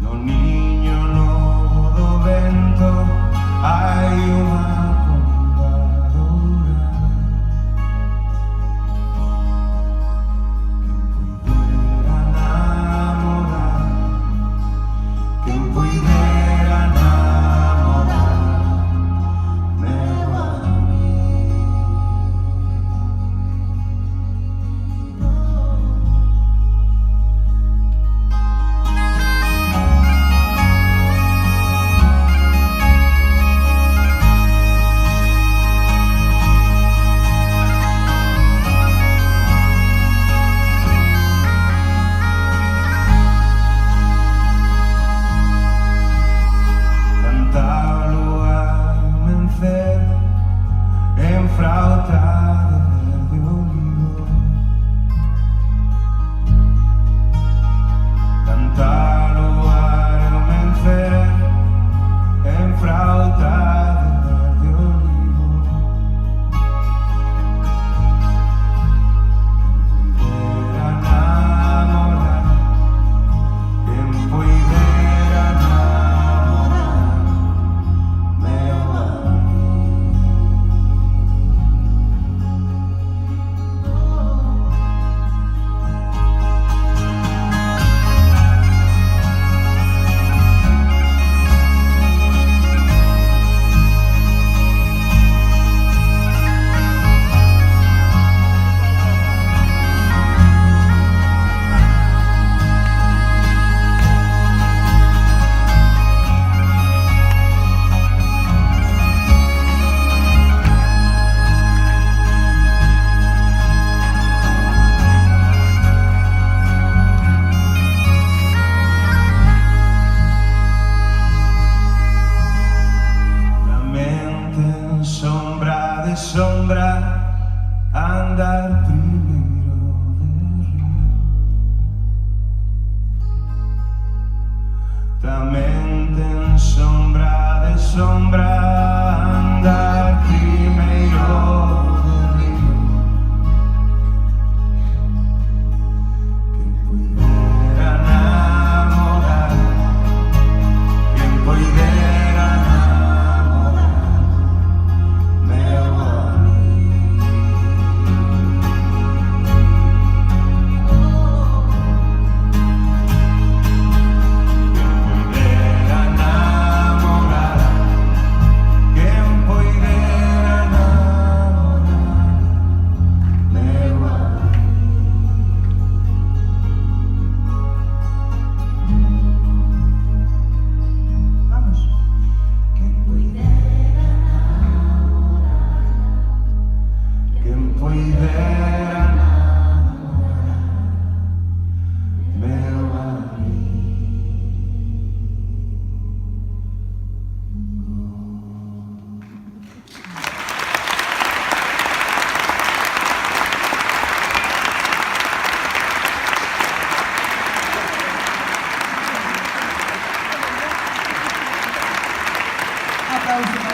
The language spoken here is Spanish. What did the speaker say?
do niño no do vento hai unha pomba dourada. Quen puidera namorar, meu amigo. Enfrautada de olivo, cantar o ar ao mencer, enfrautada de olivo. Quem puidera namorar, meu sombra, andar primeiro de río. Tamén ten sombra de sombra, andar primeiro de río. Quen puidera namorar, quen puidera namorar, meu Aplausos.